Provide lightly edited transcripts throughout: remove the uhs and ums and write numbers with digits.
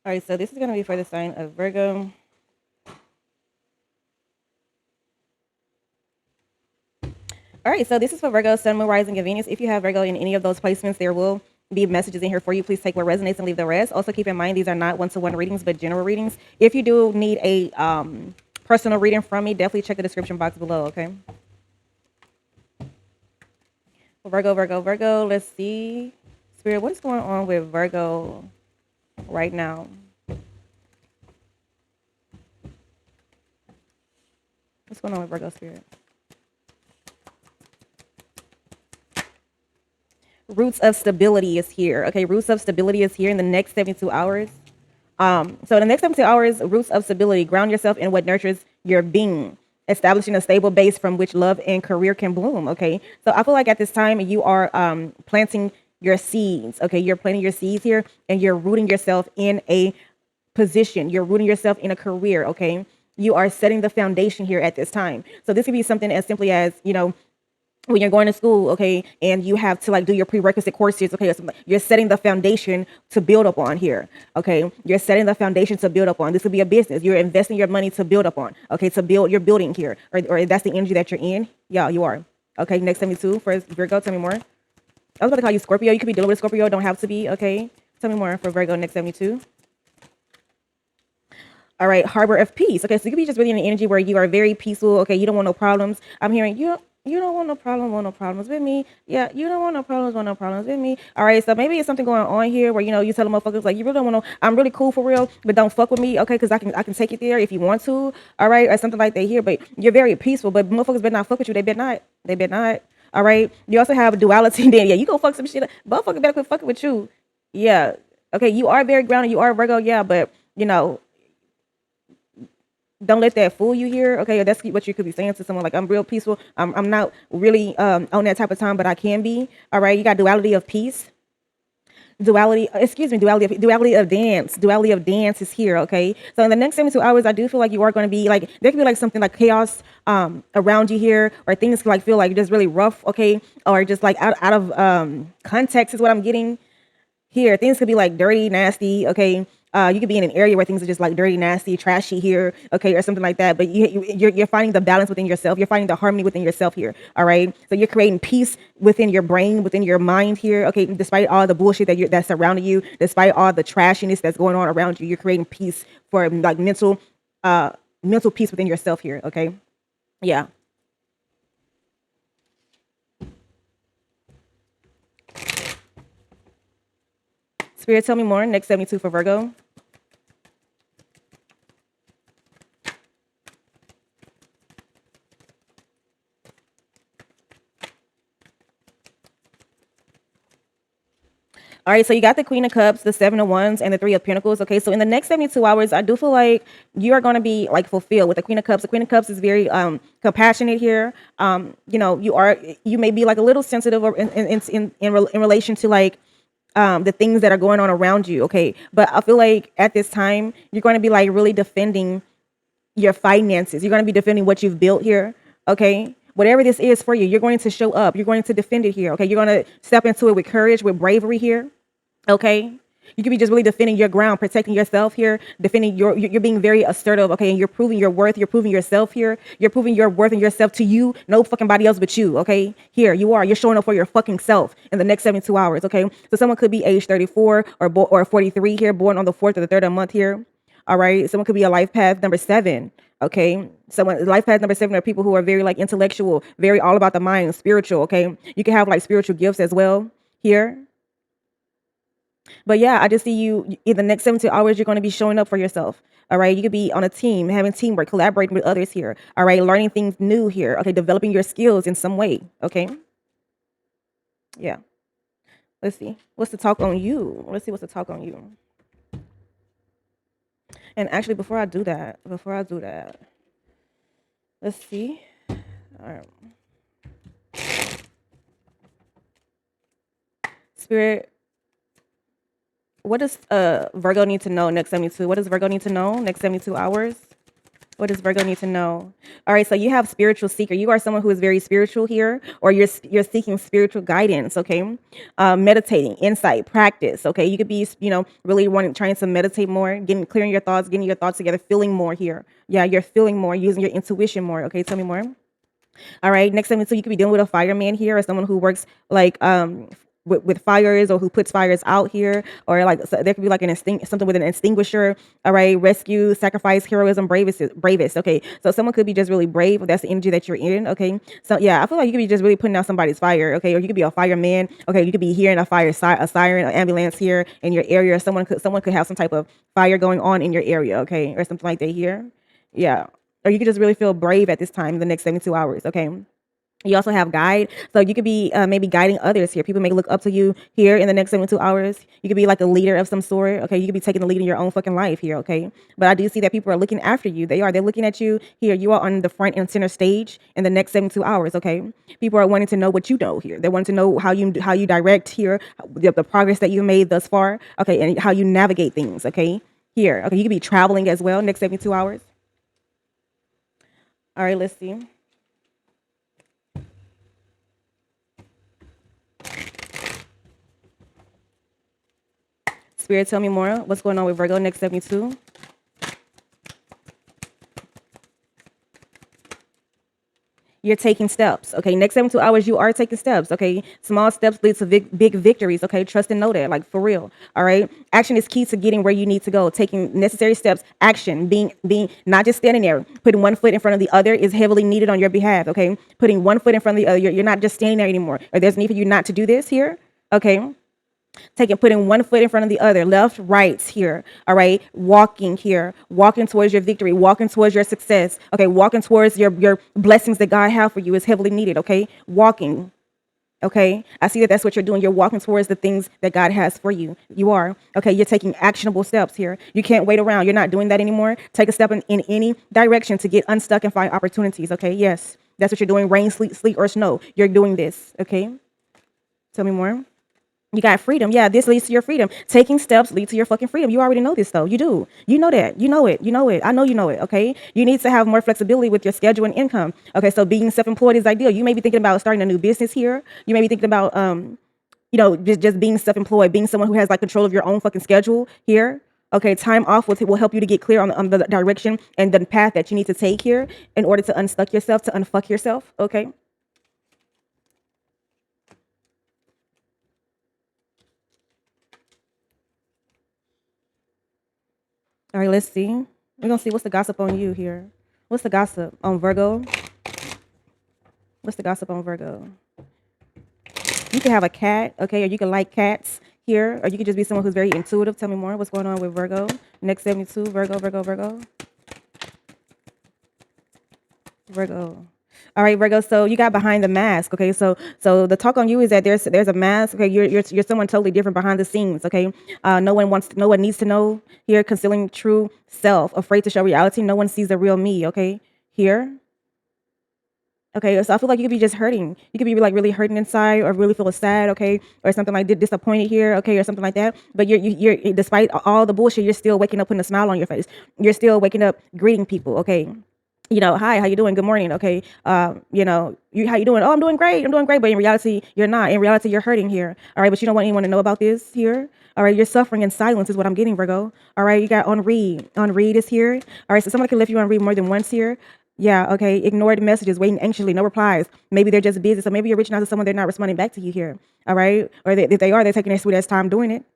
All right, so this is going to be for the sign of Virgo. All right, so this is for Virgo, Sun, Moon, Rising, and Venus. If you have Virgo in any of those placements, there will be messages in here for you. Please take what resonates and leave the rest. Also, keep in mind these are not one-to-one readings, but general readings. If you do need a personal reading from me, definitely check the description box below. Okay. Virgo, Virgo, Virgo. Let's see, Spirit, what is going on with Virgo right now? What's going on with Virgo, Spirit? Roots of stability is here. Okay, roots of stability is here in the next 72 hours. So in the next 72 hours, roots of stability, ground yourself in what nurtures your being, establishing a stable base from which love and career can bloom. Okay, so I feel like at this time you are planting your seeds. Okay, you're planting your seeds here, and you're rooting yourself in a position. You're rooting yourself in a career. Okay, you are setting the foundation here at this time. So this could be something as simply as, when you're going to school, okay, and you have to like do your prerequisite courses, okay, or something, you're setting the foundation to build up on here, okay. You're setting the foundation to build up on. This could be a business. You're investing your money to build up on, okay, to build your building here, or that's the energy that you're in. Yeah, you are. Okay, next 72 for Virgo. Tell me more. I was about to call you Scorpio. You could be dealing with Scorpio. Don't have to be. Okay, tell me more for Virgo. Next 72. All right, harbor of peace. Okay, so you could be just really in an energy where you are very peaceful. Okay, you don't want no problems. I'm hearing you. You don't want no problems with me. Yeah, you don't want no problems with me. All right, so maybe it's something going on here where you tell the motherfuckers like you really don't want no. I'm really cool for real, but don't fuck with me, okay? Because I can take it there if you want to. All right, or something like that here. But you're very peaceful, but motherfuckers better not fuck with you. They better not. They better not. All right. You also have duality. Then yeah, you go fuck some shit up. Motherfucker better quit fucking with you. Yeah. Okay, you are very grounded. You are Virgo. Yeah, but don't let that fool you here. Okay, that's what you could be saying to someone like, I'm real peaceful. I'm not really on that type of time, but I can be. All right, you got duality of peace, duality. Excuse me, duality of dance is here. Okay, so in the next 72 hours, I do feel like you are going to be like there could be like something like chaos around you here, or things could like feel like just really rough. Okay, or just like out of context is what I'm getting here. Things could be like dirty, nasty. Okay. You could be in an area where things are just like dirty, nasty, trashy here, okay, or something like that. But you're finding the balance within yourself. You're finding the harmony within yourself here. All right. So you're creating peace within your brain, within your mind here. Okay. Despite all the bullshit that's surrounding you, despite all the trashiness that's going on around you, you're creating peace for like mental peace within yourself here. Okay. Yeah. Spirit, tell me more. Next 72 for Virgo. All right, so you got the Queen of Cups, the Seven of Wands, and the Three of Pentacles. Okay, so in the next 72 hours, I do feel like you are going to be like fulfilled with the Queen of Cups. The Queen of Cups is very compassionate here. You may be like a little sensitive or in relation to like the things that are going on around you. Okay, but I feel like at this time you're going to be like really defending your finances. You're going to be defending what you've built here. Okay. Whatever this is for you, you're going to show up. You're going to defend it here. Okay. You're going to step into it with courage, with bravery here. Okay. You could be just really defending your ground, protecting yourself here, defending you're being very assertive. Okay. And you're proving your worth. You're proving yourself here. You're proving your worth and yourself to you. No fucking body else but you. Okay. Here you are. You're showing up for your fucking self in the next 72 hours. Okay. So someone could be age 34 or 43 here, born on the 4th or the 3rd of the month here. All right. Someone could be a life path number 7. Okay. Someone life path number 7 are people who are very like intellectual, very all about the mind, spiritual. Okay. You can have like spiritual gifts as well here. But yeah, I just see you in the next 72 hours, you're going to be showing up for yourself. All right. You could be on a team, having teamwork, collaborating with others here. All right. Learning things new here. Okay. Developing your skills in some way. Okay. Yeah. Let's see. What's the talk on you? Let's see what's the talk on you. And actually, before I do that, let's see. All right. Spirit, what does Virgo need to know next 72? What does Virgo need to know next 72 hours? What does Virgo need to know? All right, so you have spiritual seeker. You are someone who is very spiritual here, or you're seeking spiritual guidance. Okay, meditating, insight, practice. Okay, you could be really wanting trying to meditate more, clearing your thoughts, getting your thoughts together, feeling more here. Yeah, you're feeling more, using your intuition more. Okay, tell me more. All right. Next time, so you could be dealing with a fireman here, or someone who works like with fires, or who puts fires out here, or like so there could be like something with an extinguisher. All right. Rescue, sacrifice, heroism, bravest. Okay. So someone could be just really brave. If that's the energy that you're in. Okay. So yeah, I feel like you could be just really putting out somebody's fire. Okay. Or you could be a fireman. Okay. You could be hearing a siren, an ambulance here in your area. Someone could have some type of fire going on in your area. Okay. Or something like that here. Yeah. Or you could just really feel brave at this time in the next 72 hours. Okay. You also have guide. So you could be maybe guiding others here. People may look up to you here in the next 72 hours. You could be like a leader of some sort. Okay. You could be taking the lead in your own fucking life here. Okay. But I do see that people are looking after you. They're looking at you here. You are on the front and center stage in the next 72 hours. Okay. People are wanting to know what you know here. They want to know how you direct here, the progress that you made thus far. Okay. And how you navigate things. Okay. Here. Okay. You could be traveling as well next 72 hours. All right, let's see. Spirit, tell me more. What's going on with Virgo next 72? You're taking steps. Okay, next 72 hours, you are taking steps. Okay, small steps lead to big victories. Okay, trust and know that, like for real. All right, action is key to getting where you need to go. Taking necessary steps, action, being not just standing there, putting one foot in front of the other is heavily needed on your behalf. Okay, putting one foot in front of the other, you're not just standing there anymore. Or there's a need for you not to do this here. Okay, putting one foot in front of the other, left, right here. All right. Walking here, walking towards your victory, walking towards your success. Okay. Walking towards your blessings that God have for you is heavily needed. Okay. Walking. Okay. I see that that's what you're doing. You're walking towards the things that God has for you. You are. Okay. You're taking actionable steps here. You can't wait around. You're not doing that anymore. Take a step in any direction to get unstuck and find opportunities. Okay. Yes. That's what you're doing. Rain, sleet, or snow. You're doing this. Okay. Tell me more. You got freedom. Yeah, this leads to your freedom. Taking steps lead to your fucking freedom. You already know this, though. You do. You know that. You know it. You know it. I know you know it. Okay. You need to have more flexibility with your schedule and income. Okay. So being self-employed is ideal. You may be thinking about starting a new business here. You may be thinking about, just being self-employed, being someone who has like control of your own fucking schedule here. Okay. Time off will help you to get clear on the direction and the path that you need to take here in order to unstuck yourself, to unfuck yourself. Okay. All right, let's see. We're gonna see what's the gossip on you here. What's the gossip on Virgo? What's the gossip on Virgo? You can have a cat, okay, or you can like cats here, or you could just be someone who's very intuitive. Tell me more. What's going on with Virgo? Next 72, Virgo. All right, Virgo. So you got behind the mask. Okay. So the talk on you is that there's a mask. Okay. You're someone totally different behind the scenes. Okay. No one needs to know here. Concealing true self, afraid to show reality. No one sees the real me. Okay. Here. Okay, so I feel like you could be just hurting. You could be like really hurting inside, or really feel sad, okay, or something like disappointed here, okay, or something like that. But you're despite all the bullshit, you're still waking up putting a smile on your face. You're still waking up greeting people, okay. Hi, how you doing? Good morning. Okay. How you doing? Oh, I'm doing great. I'm doing great. But in reality, you're not. In reality, you're hurting here. All right. But you don't want anyone to know about this here. All right. You're suffering in silence is what I'm getting, Virgo. All right. You got on read. On read is here. All right. So someone can lift you on read more than once here. Yeah. Okay. Ignore the messages, waiting anxiously, no replies. Maybe they're just busy. So maybe you're reaching out to someone, they're not responding back to you here. All right. Or if they are, they're taking their sweet ass time doing it.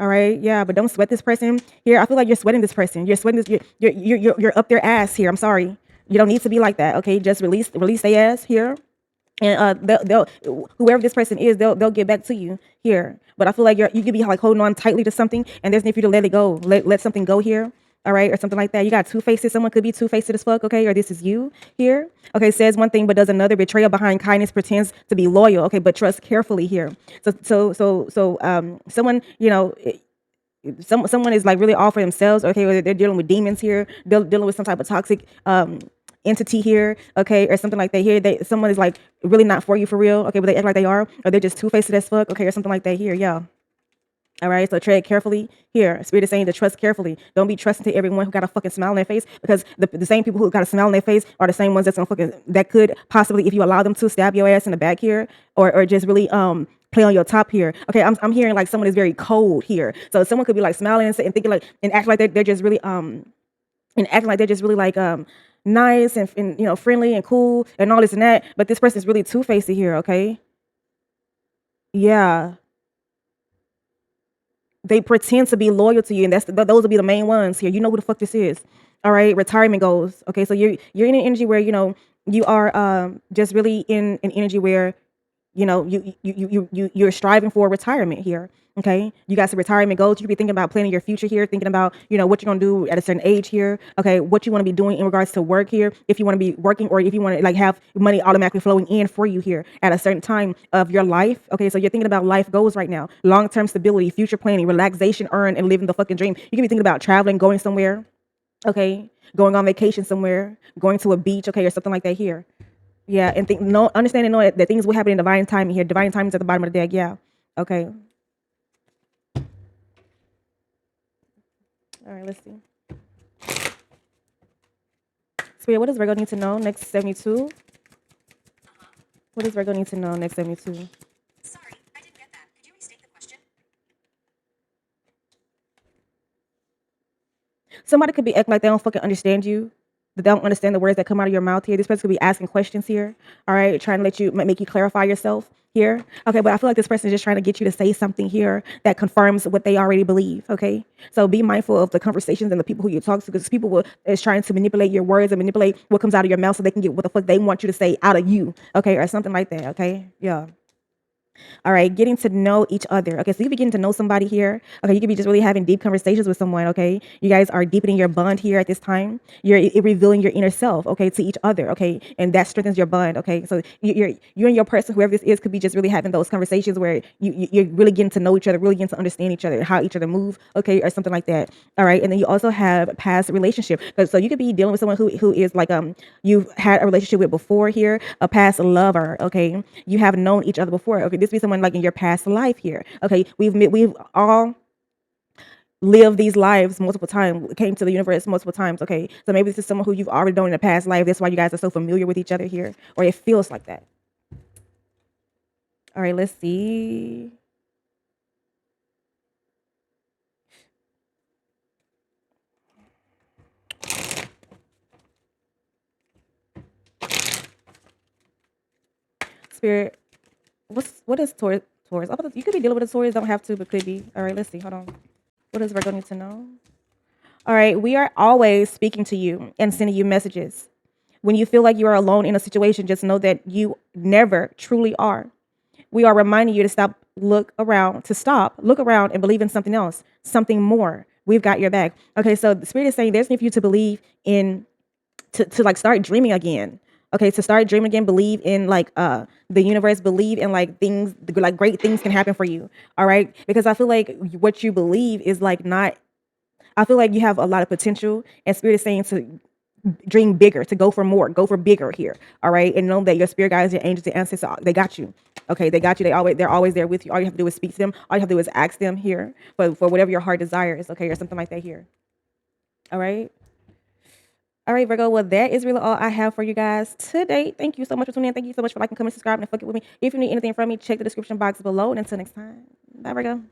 All right, yeah, but don't sweat this person here. I feel like you're sweating this person. You're sweating this. You're up their ass here. I'm sorry. You don't need to be like that. Okay, just release their ass here, and they'll whoever this person is, they'll get back to you here. But I feel like you could be like holding on tightly to something, and there's need for you to let it go. Let something go here. All right, or something like that. You got two faces. Someone could be two-faced as fuck, okay? Or this is you here. Okay, says one thing but does another. Betrayal behind kindness, pretends to be loyal, okay, but trust carefully here. Someone, someone is like really all for themselves, okay, or they're dealing with demons here, dealing with some type of toxic entity here, okay, or something like that here. Someone is like really not for you for real, okay, but they act like they are, or they're just two-faced as fuck, okay, or something like that here, yeah. All right, so tread carefully here. Spirit is saying to trust carefully. Don't be trusting to everyone who got a fucking smile on their face, because the same people who got a smile on their face are the same ones that's gonna that could possibly, if you allow them to, stab your ass in the back here, or just really play on your top here. Okay, I'm hearing like someone is very cold here. So someone could be like smiling and thinking like and acting like they're just really and acting like they're just really like nice and you know friendly and cool and all this and that. But this person is really two-faced here. Okay, yeah. They pretend to be loyal to you, and those will be the main ones here. You know who the fuck this is. All right, retirement goals. Okay, so you're in an energy where you know you are just really in an energy where you know you're striving for retirement here. Okay, you got some retirement goals. You could be thinking about planning your future here, thinking about you know what you're gonna do at a certain age here. Okay, what you want to be doing in regards to work here, if you want to be working or if you want to like have money automatically flowing in for you here at a certain time of your life. Okay, so you're thinking about life goals right now, long term stability, future planning, relaxation, earn, and living the fucking dream. You can be thinking about traveling, going somewhere. Okay, going on vacation somewhere, going to a beach. Okay, or something like that here. Yeah, and think no understanding knowing that things will happen in divine timing here. Divine timing is at the bottom of the deck. Yeah. Okay. All right. Let's see. Spirit, what does Virgo need to know next 72? What does Virgo need to know next 72? Sorry, I didn't get that. Could you restate the question? Somebody could be acting like they don't fucking understand you. That they don't understand the words that come out of your mouth here. This person could be asking questions here. All right, trying to let you make you clarify yourself here. Okay, but I feel like this person is just trying to get you to say something here that confirms what they already believe. Okay, so be mindful of the conversations and the people who you talk to, because people is trying to manipulate your words and manipulate what comes out of your mouth so they can get what the fuck they want you to say out of you. Okay, or something like that. Okay, yeah. All right, getting to know each other. Okay, so you could be getting to know somebody here. Okay, you could be just really having deep conversations with someone. Okay, you guys are deepening your bond here at this time. You're revealing your inner self. Okay, to each other. Okay, and that strengthens your bond. Okay, so you and your person, whoever this is, could be just really having those conversations where you're really getting to know each other, really getting to understand each other, how each other move. Okay, or something like that. All right, and then you also have past relationship. So you could be dealing with someone who is like you've had a relationship with before here, a past lover. Okay, you have known each other before. Okay, this be someone like in your past life here. Okay, we've all lived these lives multiple times, came to the universe multiple times. Okay, so maybe this is someone who you've already known in a past life. That's why you guys are so familiar with each other here, or it feels like that. All right, let's see. Spirit, what is Taurus? Taurus. You could be dealing with a Taurus. Don't have to, but could be. All right, let's see. Hold on. What does Virgo need to know? All right, we are always speaking to you and sending you messages. When you feel like you are alone in a situation, just know that you never truly are. We are reminding you to look around and believe in something else, something more. We've got your back. Okay, so the spirit is saying there's need for you to believe in to like start dreaming again. Okay, to start dreaming again, believe in like the universe, believe in like things like great things can happen for you. All right, because I feel like what you believe is like not. I feel like you have a lot of potential, and spirit is saying to dream bigger, to go for more, go for bigger here. All right, and know that your spirit guides, your angels, your ancestors, they got you. Okay, they got you. They're always there with you. All you have to do is speak to them. All you have to do is ask them here for whatever your heart desires. Okay, or something like that here. All right. All right, Virgo. Well, that is really all I have for you guys today. Thank you so much for tuning in. Thank you so much for liking, comment, subscribing, and fucking with me. If you need anything from me, check the description box below. And until next time, bye, Virgo.